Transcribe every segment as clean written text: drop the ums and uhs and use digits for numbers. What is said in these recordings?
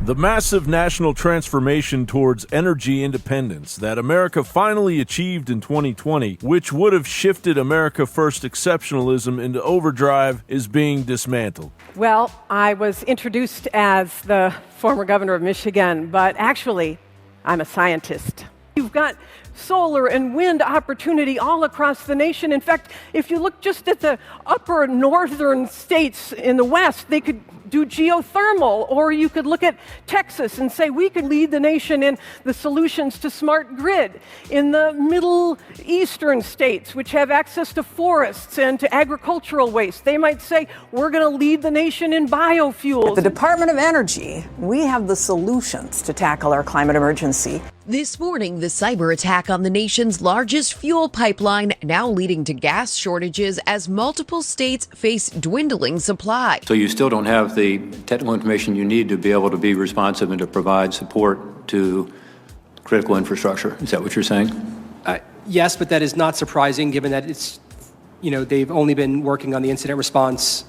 The massive national transformation towards energy independence that America finally achieved in 2020, which would have shifted America First exceptionalism into overdrive, is being dismantled. Well, I was introduced as the former governor of Michigan, but actually, I'm a scientist. You've got solar and wind opportunity all across the nation. In fact, if you look just at the upper northern states in the West, they could do geothermal, or you could look at Texas and say we could lead the nation in the solutions to smart grid. In the Middle Eastern states, which have access to forests and to agricultural waste, they might say we're going to lead the nation in biofuels. At the Department of Energy, we have the solutions to tackle our climate emergency. This morning, the cyber attack on the nation's largest fuel pipeline now leading to gas shortages as multiple states face dwindling supply. So you still don't have the technical information you need to be able to be responsive and to provide support to critical infrastructure. Is that what you're saying? Yes, but that is not surprising given that it's, they've only been working on the incident response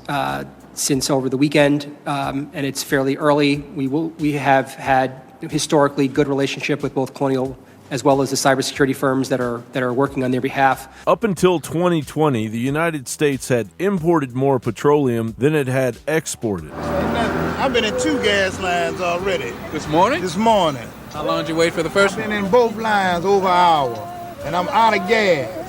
since over the weekend, and it's fairly early. We have had historically good relationship with both Colonial as well as the cybersecurity firms that are working on their behalf. Up until 2020, the United States had imported more petroleum than it had exported. I've been in 2 gas lines already. This morning? This morning. How long did you wait for the first one? I've been in both lines over an hour, and I'm out of gas.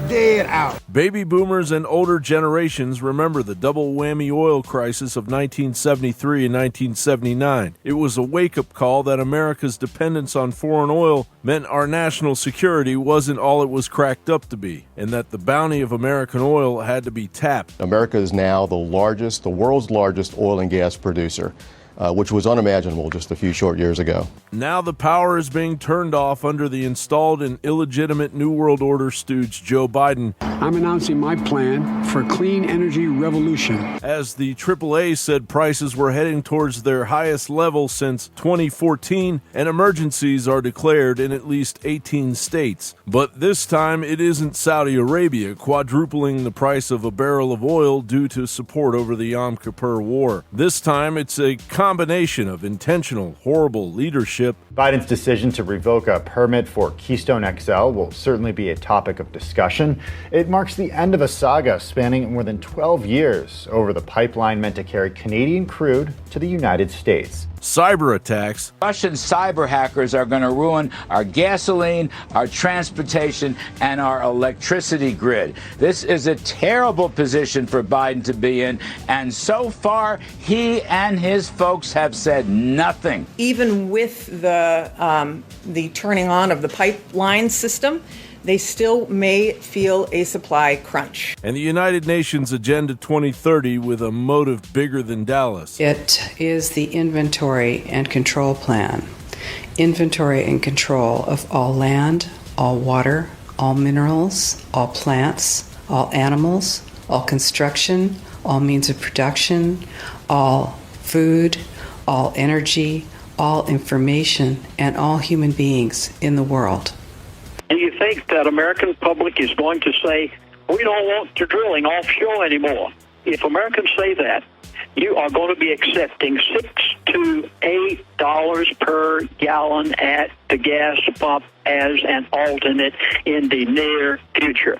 Dead out. Baby boomers and older generations remember the double whammy oil crisis of 1973 and 1979. It was a wake-up call that America's dependence on foreign oil meant our national security wasn't all it was cracked up to be, and that the bounty of American oil had to be tapped. America is now the world's largest oil and gas producer, which was unimaginable just a few short years ago. Now the power is being turned off under the installed and illegitimate New World Order stooge Joe Biden. I'm announcing my plan for a clean energy revolution. As the AAA said prices were heading towards their highest level since 2014, and emergencies are declared in at least 18 states. But this time it isn't Saudi Arabia quadrupling the price of a barrel of oil due to support over the Yom Kippur War. This time it's a combination of intentional, horrible leadership. Biden's decision to revoke a permit for Keystone XL will certainly be a topic of discussion. It marks the end of a saga spanning more than 12 years over the pipeline meant to carry Canadian crude to the United States. Cyber attacks. Russian cyber hackers are going to ruin our gasoline, our transportation, and our electricity grid. This is a terrible position for Biden to be in, and so far, he and his folks have said nothing. Even with the turning on of the pipeline system, they still may feel a supply crunch. And the United Nations Agenda 2030 with a motive bigger than Dallas. It is the inventory and control plan. Inventory and control of all land, all water, all minerals, all plants, all animals, all construction, all means of production, all food, all energy, all information, and all human beings in the world. And you think that American public is going to say, we don't want the drilling offshore anymore. If Americans say that, you are going to be accepting $6 to $8 per gallon at the gas pump as an alternate in the near future.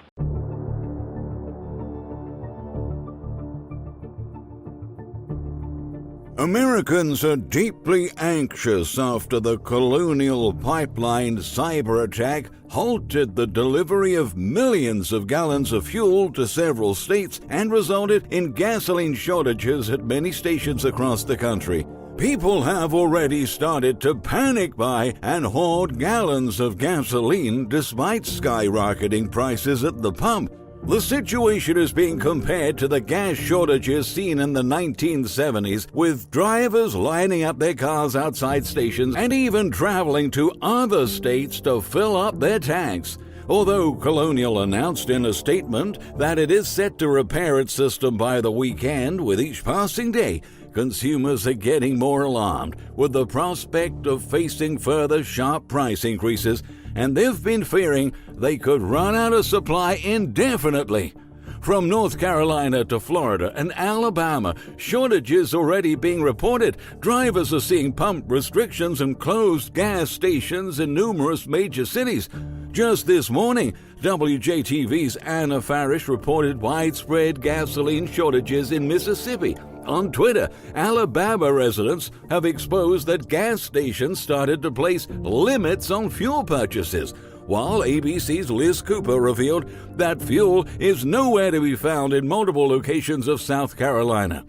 Americans are deeply anxious after the Colonial Pipeline cyber attack halted the delivery of millions of gallons of fuel to several states and resulted in gasoline shortages at many stations across the country. People have already started to panic buy and hoard gallons of gasoline despite skyrocketing prices at the pump. The situation is being compared to the gas shortages seen in the 1970s, with drivers lining up their cars outside stations and even traveling to other states to fill up their tanks. Although Colonial announced in a statement that it is set to repair its system by the weekend, with each passing day, consumers are getting more alarmed with the prospect of facing further sharp price increases, and they've been fearing they could run out of supply indefinitely. From North Carolina to Florida and Alabama, shortages already being reported. Drivers are seeing pump restrictions and closed gas stations in numerous major cities. Just this morning, WJTV's Anna Farish reported widespread gasoline shortages in Mississippi. On Twitter, Alabama residents have exposed that gas stations started to place limits on fuel purchases, while ABC's Liz Cooper revealed that fuel is nowhere to be found in multiple locations of South Carolina.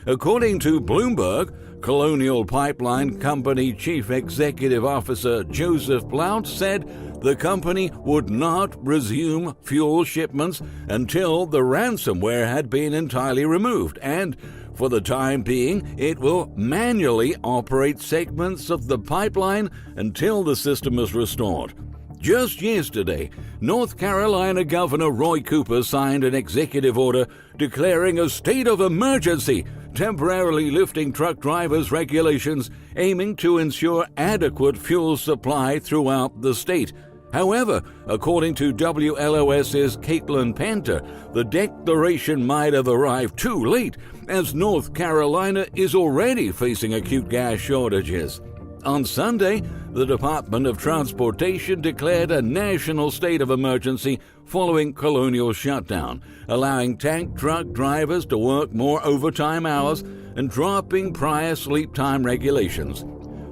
According to Bloomberg, Colonial Pipeline Company Chief Executive Officer Joseph Blount said the company would not resume fuel shipments until the ransomware had been entirely removed, and for the time being, it will manually operate segments of the pipeline until the system is restored. Just yesterday, North Carolina Governor Roy Cooper signed an executive order declaring a state of emergency, temporarily lifting truck drivers' regulations, aiming to ensure adequate fuel supply throughout the state. However, according to WLOS's Caitlin Panther, the declaration might have arrived too late, as North Carolina is already facing acute gas shortages. On Sunday, the Department of Transportation declared a national state of emergency following Colonial shutdown, allowing tank truck drivers to work more overtime hours and dropping prior sleep time regulations.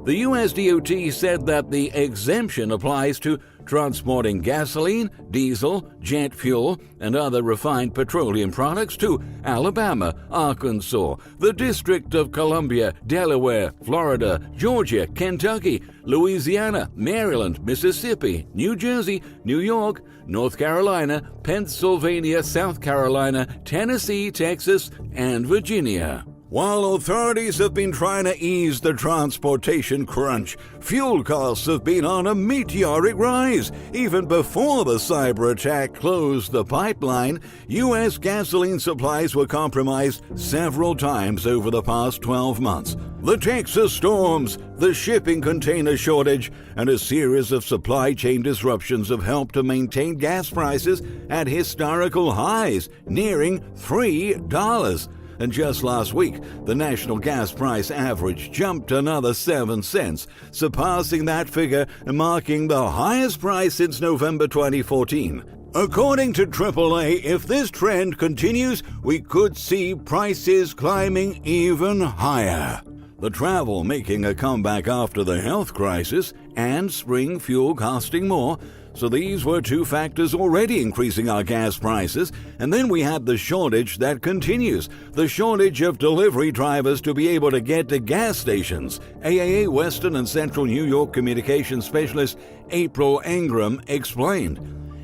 The U.S. DOT said that the exemption applies to transporting gasoline, diesel, jet fuel, and other refined petroleum products to Alabama, Arkansas, the District of Columbia, Delaware, Florida, Georgia, Kentucky, Louisiana, Maryland, Mississippi, New Jersey, New York, North Carolina, Pennsylvania, South Carolina, Tennessee, Texas, and Virginia. While authorities have been trying to ease the transportation crunch, fuel costs have been on a meteoric rise. Even before the cyber attack closed the pipeline, U.S. gasoline supplies were compromised several times over the past 12 months. The Texas storms, the shipping container shortage, and a series of supply chain disruptions have helped to maintain gas prices at historical highs, nearing $3. And just last week, the national gas price average jumped another 7 cents, surpassing that figure and marking the highest price since November 2014. According to AAA, if this trend continues, we could see prices climbing even higher. The travel making a comeback after the health crisis and spring fuel costing more. So these were two factors already increasing our gas prices, and then we had the shortage that continues, the shortage of delivery drivers to be able to get to gas stations. AAA Western and Central New York communications specialist April Ingram explained.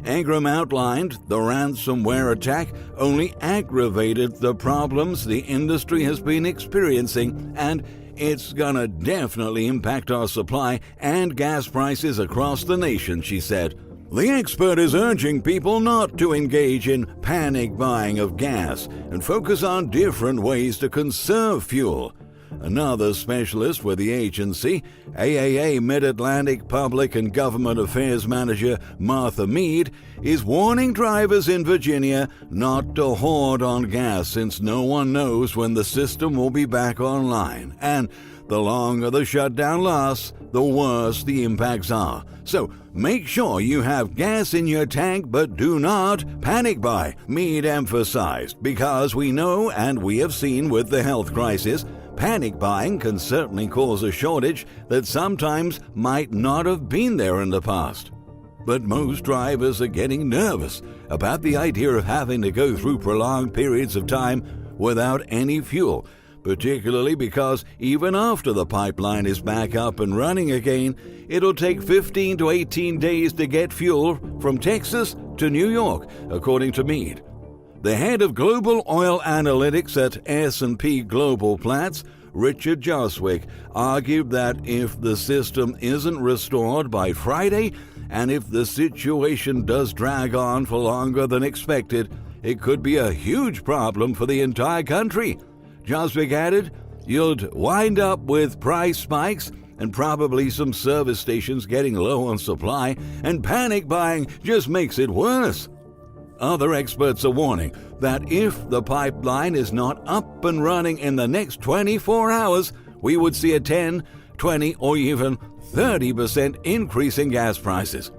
Ingram outlined the ransomware attack only aggravated the problems the industry has been experiencing, and it's gonna definitely impact our supply and gas prices across the nation, she said. The expert is urging people not to engage in panic buying of gas and focus on different ways to conserve fuel. Another specialist with the agency, AAA Mid-Atlantic Public and Government Affairs Manager Martha Mead, is warning drivers in Virginia not to hoard on gas since no one knows when the system will be back online. And the longer the shutdown lasts, the worse the impacts are. So make sure you have gas in your tank, but do not panic buy, Mead emphasized, because we know and we have seen with the health crisis, panic buying can certainly cause a shortage that sometimes might not have been there in the past. But most drivers are getting nervous about the idea of having to go through prolonged periods of time without any fuel, particularly because even after the pipeline is back up and running again, it'll take 15 to 18 days to get fuel from Texas to New York, according to Mead. The head of global oil analytics at S&P Global Platts, Richard Joswick, argued that if the system isn't restored by Friday, and if the situation does drag on for longer than expected, it could be a huge problem for the entire country. Joswick added, "You'd wind up with price spikes and probably some service stations getting low on supply, and panic buying just makes it worse." other experts are warning that if the pipeline is not up and running in the next 24 hours, we would see a 10, 20, or even 30% increase in gas prices.